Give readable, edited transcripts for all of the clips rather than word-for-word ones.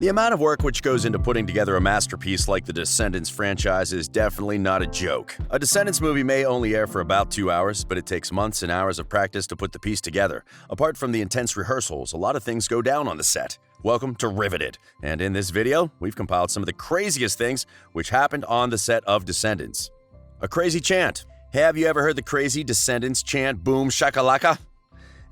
The amount of work which goes into putting together a masterpiece like the Descendants franchise is definitely not a joke. A Descendants movie may only air for about 2 hours, but it takes months and hours of practice to put the piece together. Apart from the intense rehearsals, a lot of things go down on the set. Welcome to Riveted, and in this video, we've compiled some of the craziest things which happened on the set of Descendants. A crazy chant. Have you ever heard the crazy Descendants chant boom shakalaka?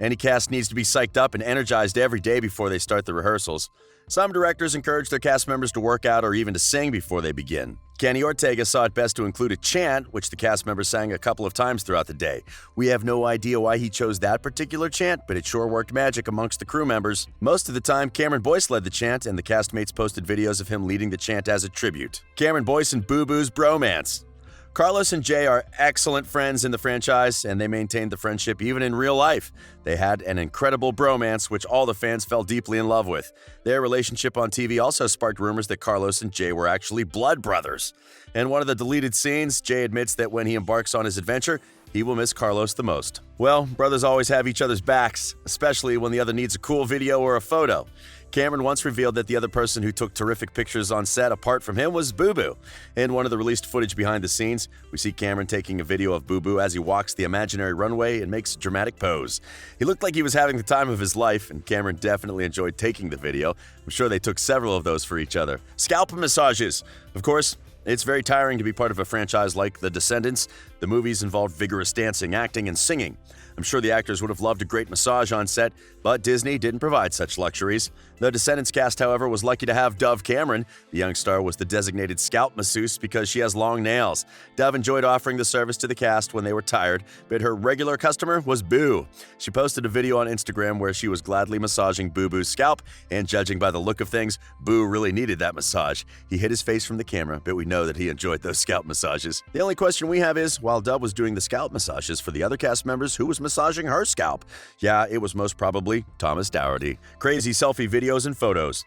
Any cast needs to be psyched up and energized every day before they start the rehearsals. Some directors encourage their cast members to work out or even to sing before they begin. Kenny Ortega saw it best to include a chant, which the cast members sang a couple of times throughout the day. We have no idea why he chose that particular chant, but it sure worked magic amongst the crew members. Most of the time, Boyce led the chant, and the castmates posted videos of him leading the chant as a tribute. Boyce and Booboo's bromance. Carlos and Jay are excellent friends in the franchise, and they maintained the friendship even in real life. They had an incredible bromance, which all the fans fell deeply in love with. Their relationship on TV also sparked rumors that Carlos and Jay were actually blood brothers. In one of the deleted scenes, Jay admits that when he embarks on his adventure, he will miss Carlos the most. Well, brothers always have each other's backs, especially when the other needs a cool video or a photo. Cameron once revealed that the other person who took terrific pictures on set apart from him was Booboo. In one of the released footage behind the scenes, we see Cameron taking a video of Booboo as he walks the imaginary runway and makes a dramatic pose. He looked like he was having the time of his life, and Cameron definitely enjoyed taking the video. I'm sure they took several of those for each other. Scalp massages. Of course, it's very tiring to be part of a franchise like The Descendants. The movies involved vigorous dancing, acting, and singing. I'm sure the actors would have loved a great massage on set, but Disney didn't provide such luxuries. The Descendants cast, however, was lucky to have Dove Cameron. The young star was the designated scalp masseuse because she has long nails. Dove enjoyed offering the service to the cast when they were tired, but her regular customer was Boo. She posted a video on Instagram where she was gladly massaging Boo Boo's scalp, and judging by the look of things, Boo really needed that massage. He hid his face from the camera, but we know that he enjoyed those scalp massages. The only question we have is, while Dove was doing the scalp massages for the other cast members, who was massaging her scalp? Yeah, it was most probably Thomas Doherty. Crazy selfie videos and photos.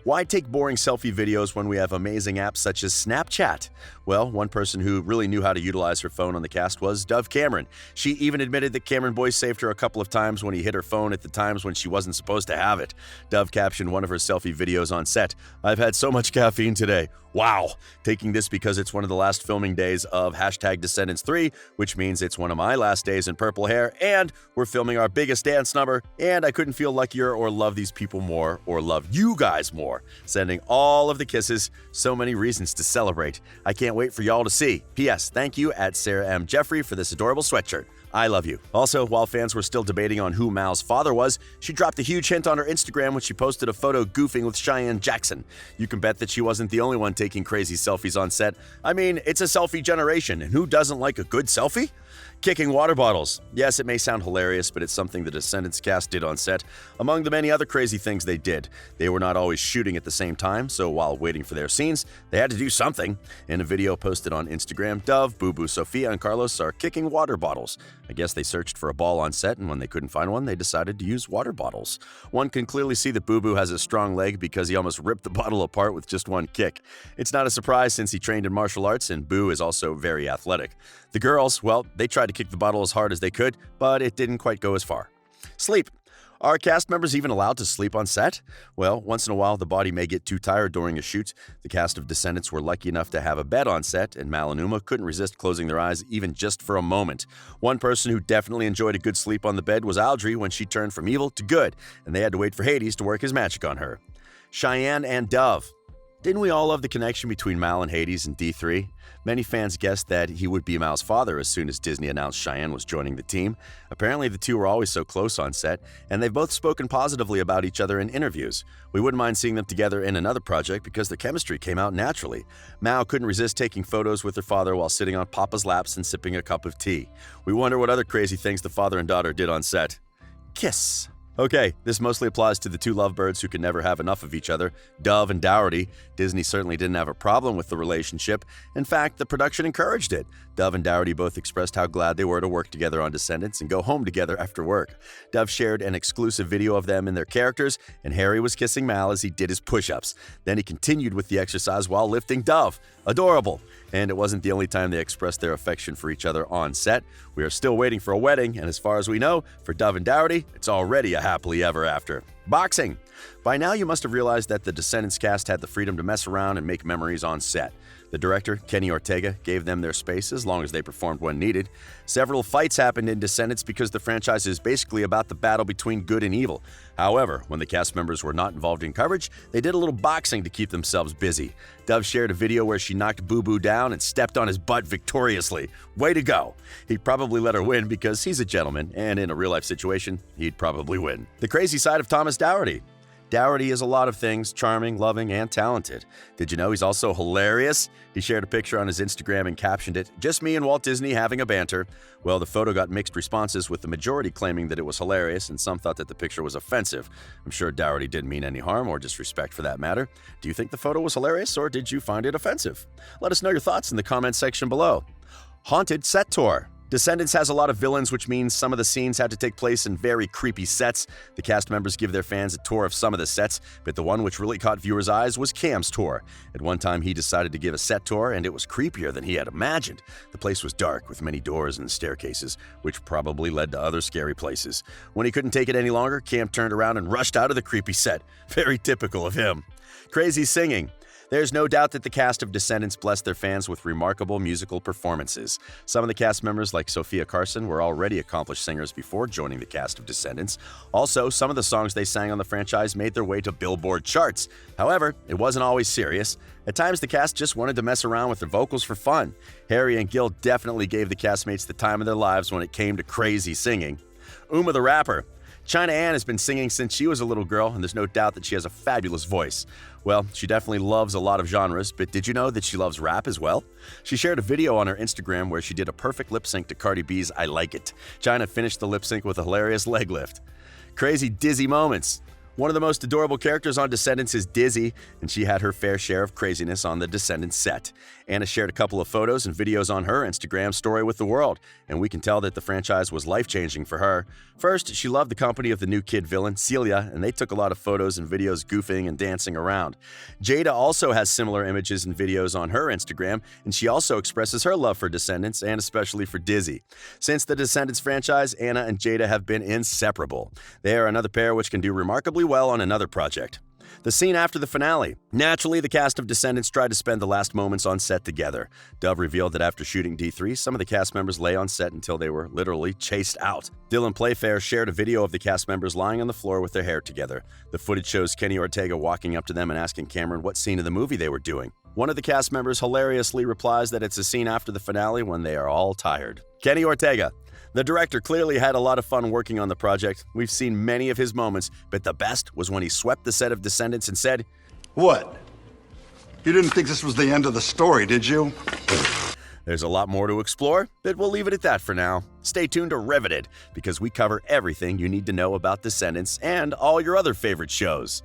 Why take boring selfie videos when we have amazing apps such as Snapchat? Well, one person who really knew how to utilize her phone on the cast was Dove Cameron. She even admitted that Boyce saved her a couple of times when he hit her phone at the times when she wasn't supposed to have it. Dove captioned one of her selfie videos on set, "I've had so much caffeine today. Wow!" Taking this because it's one of the last filming days of #Descendants 3, which means it's one of my last days in purple hair, and we're filming our biggest dance number, and I couldn't feel luckier or love these people more or love you guys more. Sending all of the kisses. So many reasons to celebrate. I can't wait for y'all to see. P.S. Thank you at Sarah M. Jeffrey for this adorable sweatshirt. I love you. Also, while fans were still debating on who Mal's father was, she dropped a huge hint on her Instagram when she posted a photo goofing with Cheyenne Jackson. You can bet that she wasn't the only one taking crazy selfies on set. I mean, it's a selfie generation, and who doesn't like a good selfie? Kicking water bottles. Yes, it may sound hilarious, but it's something the Descendants cast did on set. Among the many other crazy things they did, they were not always shooting at the same time, so while waiting for their scenes, they had to do something. In a video posted on Instagram, Dove, Booboo, Sophia, and Carlos are kicking water bottles. I guess they searched for a ball on set, and when they couldn't find one, they decided to use water bottles. One can clearly see that Booboo has a strong leg because he almost ripped the bottle apart with just one kick. It's not a surprise since he trained in martial arts, and Boo is also very athletic. The girls, well, they tried to kick the bottle as hard as they could, but it didn't quite go as far. Sleep. Are cast members even allowed to sleep on set? Well, once in a while, the body may get too tired during a shoot. The cast of Descendants were lucky enough to have a bed on set, and Mal and Uma couldn't resist closing their eyes even just for a moment. One person who definitely enjoyed a good sleep on the bed was Audrey when she turned from evil to good, and they had to wait for Hades to work his magic on her. Cheyenne and Dove. Didn't we all love the connection between Mal and Hades in D3? Many fans guessed that he would be Mal's father as soon as Disney announced Cheyenne was joining the team. Apparently, the two were always so close on set, and they've both spoken positively about each other in interviews. We wouldn't mind seeing them together in another project because their chemistry came out naturally. Mal couldn't resist taking photos with her father while sitting on Papa's laps and sipping a cup of tea. We wonder what other crazy things the father and daughter did on set. Kiss. Okay, this mostly applies to the two lovebirds who can never have enough of each other, Dove and Doherty. Disney certainly didn't have a problem with the relationship. In fact, the production encouraged it. Dove and Doherty both expressed how glad they were to work together on Descendants and go home together after work. Dove shared an exclusive video of them and their characters, and Harry was kissing Mal as he did his push-ups. Then he continued with the exercise while lifting Dove. Adorable! And it wasn't the only time they expressed their affection for each other on set. We are still waiting for a wedding, and as far as we know, for Dove and Doherty, it's already a happily ever after. Boxing. By now you must have realized that the Descendants cast had the freedom to mess around and make memories on set. The director, Kenny Ortega, gave them their space as long as they performed when needed. Several fights happened in Descendants because the franchise is basically about the battle between good and evil. However, when the cast members were not involved in coverage, they did a little boxing to keep themselves busy. Dove shared a video where she knocked Booboo down and stepped on his butt victoriously. Way to go! He'd probably let her win because he's a gentleman, and in a real-life situation, he'd probably win. The crazy side of Thomas Doherty. Doherty is a lot of things, charming, loving, and talented. Did you know he's also hilarious? He shared a picture on his Instagram and captioned it, "Just me and Walt Disney having a banter." Well, the photo got mixed responses, with the majority claiming that it was hilarious and some thought that the picture was offensive. I'm sure Doherty didn't mean any harm or disrespect for that matter. Do you think the photo was hilarious or did you find it offensive? Let us know your thoughts in the comments section below. Haunted set tour. Descendants has a lot of villains, which means some of the scenes had to take place in very creepy sets. The cast members give their fans a tour of some of the sets, but the one which really caught viewers' eyes was Cam's tour. At one time, he decided to give a set tour, and it was creepier than he had imagined. The place was dark, with many doors and staircases, which probably led to other scary places. When he couldn't take it any longer, Cam turned around and rushed out of the creepy set. Very typical of him. Crazy singing. There's no doubt that the cast of Descendants blessed their fans with remarkable musical performances. Some of the cast members, like Sophia Carson, were already accomplished singers before joining the cast of Descendants. Also, some of the songs they sang on the franchise made their way to Billboard charts. However, it wasn't always serious. At times, the cast just wanted to mess around with their vocals for fun. Harry and Gil definitely gave the castmates the time of their lives when it came to crazy singing. Uma the rapper. Cheyenne and Dove has been singing since she was a little girl, and there's no doubt that she has a fabulous voice. Well, she definitely loves a lot of genres, but did you know that she loves rap as well? She shared a video on her Instagram where she did a perfect lip sync to Cardi B's I Like It. Cheyenne finished the lip sync with a hilarious leg lift. Crazy dizzy moments. One of the most adorable characters on Descendants is Dizzy, and she had her fair share of craziness on the Descendants set. Anna shared a couple of photos and videos on her Instagram story with the world, and we can tell that the franchise was life-changing for her. First, she loved the company of the new kid villain, Celia, and they took a lot of photos and videos goofing and dancing around. Jada also has similar images and videos on her Instagram, and she also expresses her love for Descendants and especially for Dizzy. Since the Descendants franchise, Anna and Jada have been inseparable. They are another pair which can do remarkably well on another project. The scene after the finale. Naturally, the cast of Descendants tried to spend the last moments on set together. Dove revealed that after shooting D3, some of the cast members lay on set until they were literally chased out. Dylan Playfair shared a video of the cast members lying on the floor with their hair together. The footage shows Kenny Ortega walking up to them and asking Cameron what scene of the movie they were doing. One of the cast members hilariously replies that it's a scene after the finale when they are all tired. Kenny Ortega. The director clearly had a lot of fun working on the project. We've seen many of his moments, but the best was when he swept the set of Descendants and said, "What? You didn't think this was the end of the story, did you?" There's a lot more to explore, but we'll leave it at that for now. Stay tuned to Riveted, because we cover everything you need to know about Descendants and all your other favorite shows.